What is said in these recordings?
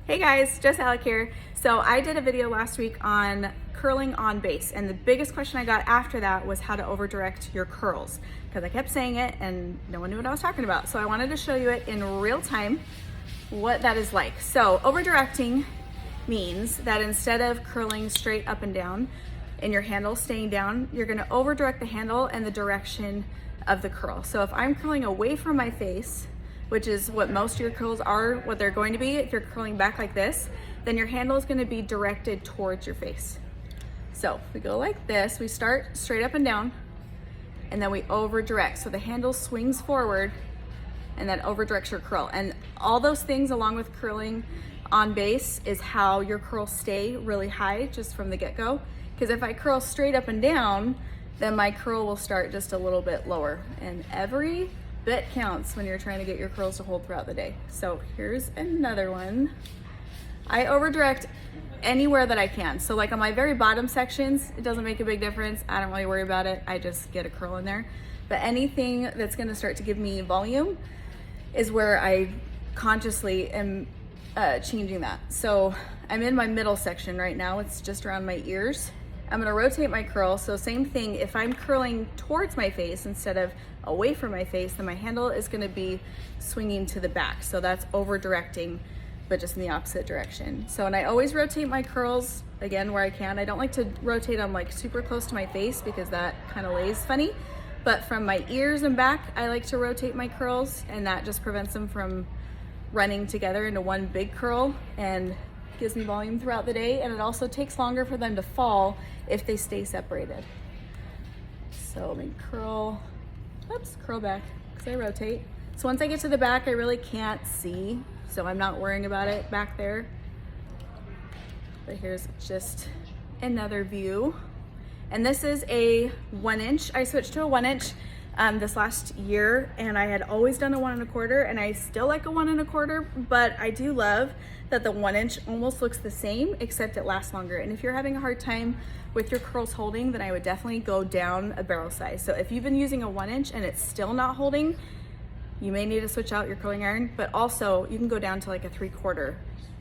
Hey guys, Jess Hallock here. So I did a video last week on curling on base, and the biggest question I got after that was how to over direct your curls, because I kept saying it and no one knew what I was talking about. So I wanted to show you it in real time, what that is like. So over directing means that instead of curling straight up and down and your handle staying down, you're gonna over direct the handle and the direction of the curl. So if I'm curling away from my face, which is what most of your curls are, what they're going to be, if you're curling back like this, then your handle is gonna be directed towards your face. So if we go like this, we start straight up and down, and then we over direct. So the handle swings forward, and that over directs your curl. And all those things along with curling on base is how your curls stay really high just from the get-go. Because if I curl straight up and down, then my curl will start just a little bit lower. And every bit counts when you're trying to get your curls to hold throughout the day. So here's another one. I over direct anywhere that I can. So like on my very bottom sections, it doesn't make a big difference. I don't really worry about it. I just get a curl in there. But anything that's gonna start to give me volume is where I consciously am changing that. So I'm in my middle section right now. It's just around my ears. I'm gonna rotate my curl. So same thing, if I'm curling towards my face instead of away from my face, then my handle is gonna be swinging to the back. So that's over directing, but just in the opposite direction. So, and I always rotate my curls, again, where I can. I don't like to rotate them like super close to my face because that kind of lays funny. But from my ears and back, I like to rotate my curls, and that just prevents them from running together into one big curl and gives me volume throughout the day. And it also takes longer for them to fall if they stay separated. So let me curl back because I rotate. So once I get to the back, I really can't see, so I'm not worrying about it back there. But here's just another view. And this is a 1 inch. I switched to a 1 inch this last year, and I had always done a 1 1/4, and I still like a 1 1/4, but I do love that the 1 inch almost looks the same, except it lasts longer. And if you're having a hard time with your curls holding, then I would definitely go down a barrel size. So if you've been using a 1 inch and it's still not holding, you may need to switch out your curling iron, but also you can go down to like a 3/4,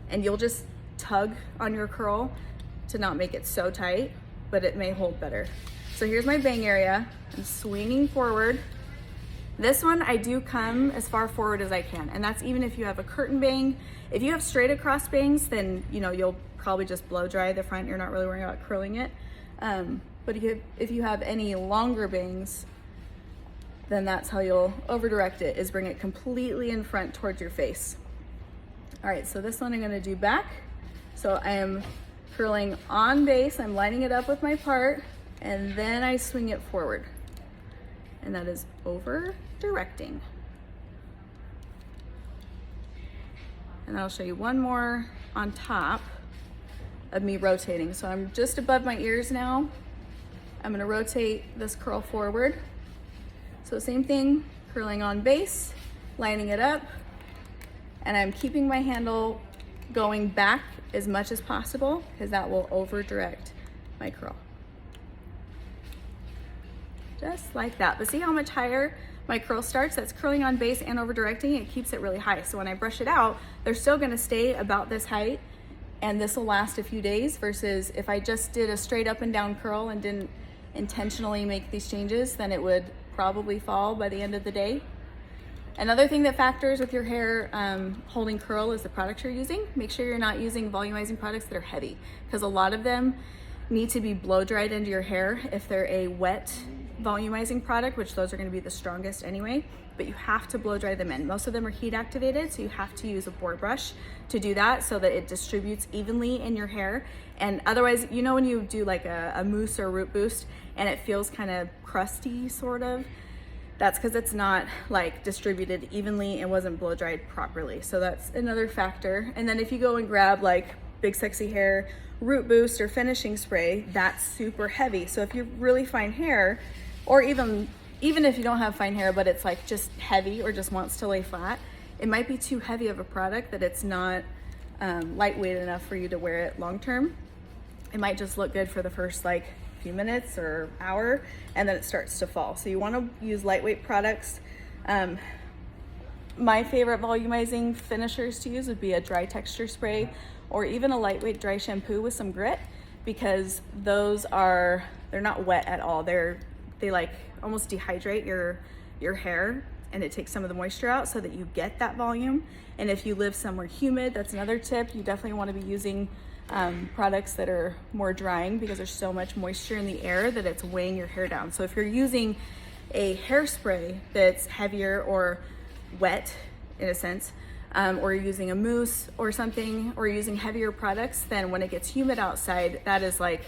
and you'll just tug on your curl to not make it so tight, but it may hold better. So here's my bang area. I'm swinging forward. This one, I do come as far forward as I can, and that's even if you have a curtain bang. If you have straight across bangs, then you'll probably just blow dry the front. You're not really worrying about curling it. But if you have any longer bangs, then that's how you'll over direct it, is bring it completely in front towards your face. All right, so this one I'm gonna do back. So I am curling on base, I'm lining it up with my part, and then I swing it forward. And that is over directing. And I'll show you one more on top of me rotating. So I'm just above my ears now. I'm gonna rotate this curl forward. So same thing, curling on base, lining it up, and I'm keeping my handle going back as much as possible because that will over direct my curl. Just like that. But see how much higher my curl starts? That's curling on base and over directing. It keeps it really high. So when I brush it out, they're still gonna stay about this height, and this will last a few days, versus if I just did a straight up and down curl and didn't intentionally make these changes, then it would probably fall by the end of the day. Another thing that factors with your hair holding curl is the product you're using. Make sure you're not using volumizing products that are heavy, because a lot of them need to be blow dried into your hair if they're a wet volumizing product, which those are going to be the strongest anyway, but you have to blow dry them in. Most of them are heat activated, so you have to use a board brush to do that so that it distributes evenly in your hair. And otherwise, when you do like a mousse or root boost and it feels kind of crusty sort of, that's because it's not like distributed evenly and wasn't blow dried properly. So that's another factor. And then if you go and grab like Big Sexy Hair root boost or finishing spray, that's super heavy. So if you have really fine hair, or even if you don't have fine hair but it's like just heavy or just wants to lay flat, it might be too heavy of a product that it's not lightweight enough for you to wear it long term. It might just look good for the first like few minutes or hour, and then it starts to fall. So you want to use lightweight products My favorite volumizing finishers to use would be a dry texture spray or even a lightweight dry shampoo with some grit, because those they're not wet at all. They like almost dehydrate your hair, and it takes some of the moisture out so that you get that volume. And if you live somewhere humid, that's another tip. You definitely want to be using products that are more drying, because there's so much moisture in the air that it's weighing your hair down. So if you're using a hairspray that's heavier or wet in a sense, or you're using a mousse or something, or using heavier products, then when it gets humid outside, that is like,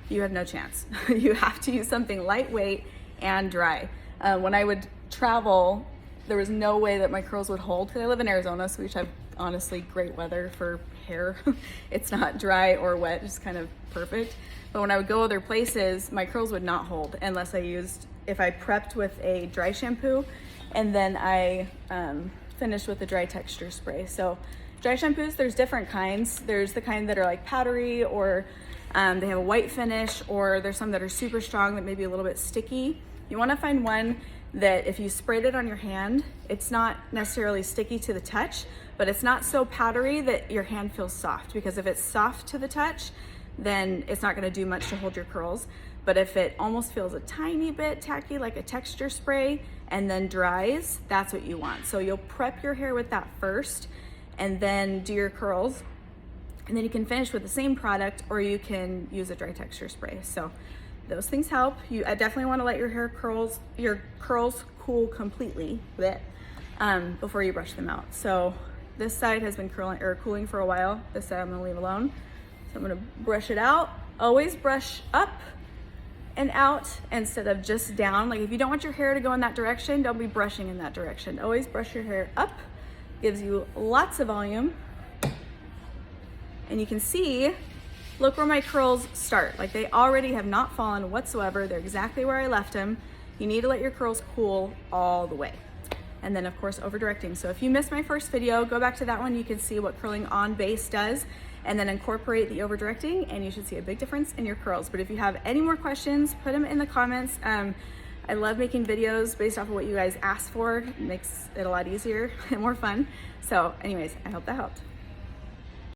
you have no chance. You have to use something lightweight and dry. When I would travel, there was no way that my curls would hold, because I live in Arizona, so we have honestly great weather for hair. It's not dry or wet, it's kind of perfect. But when I would go other places, my curls would not hold unless if I prepped with a dry shampoo and then I finished with a dry texture spray. So dry shampoos, there's different kinds. There's the kind that are like powdery, or they have a white finish, or there's some that are super strong that may be a little bit sticky. You want to find one that if you sprayed it on your hand, it's not necessarily sticky to the touch, but it's not so powdery that your hand feels soft, because if it's soft to the touch, then it's not going to do much to hold your curls. But if it almost feels a tiny bit tacky, like a texture spray, and then dries, that's what you want. So you'll prep your hair with that first and then do your curls, and then you can finish with the same product, or you can use a dry texture spray. So those things help. I definitely want to let your curls cool completely before you brush them out. So this side has been cooling for a while. This side I'm going to leave alone. So I'm going to brush it out. Always brush up and out instead of just down. Like if you don't want your hair to go in that direction, don't be brushing in that direction. Always brush your hair up. Gives you lots of volume. And you can see, look where my curls start. Like they already have not fallen whatsoever. They're exactly where I left them. You need to let your curls cool all the way. And then of course over directing. So if you missed my first video, go back to that one. You can see what curling on base does, and then incorporate the over directing, and you should see a big difference in your curls. But if you have any more questions, put them in the comments. I love making videos based off of what you guys ask for. It makes it a lot easier and more fun. So anyways, I hope that helped.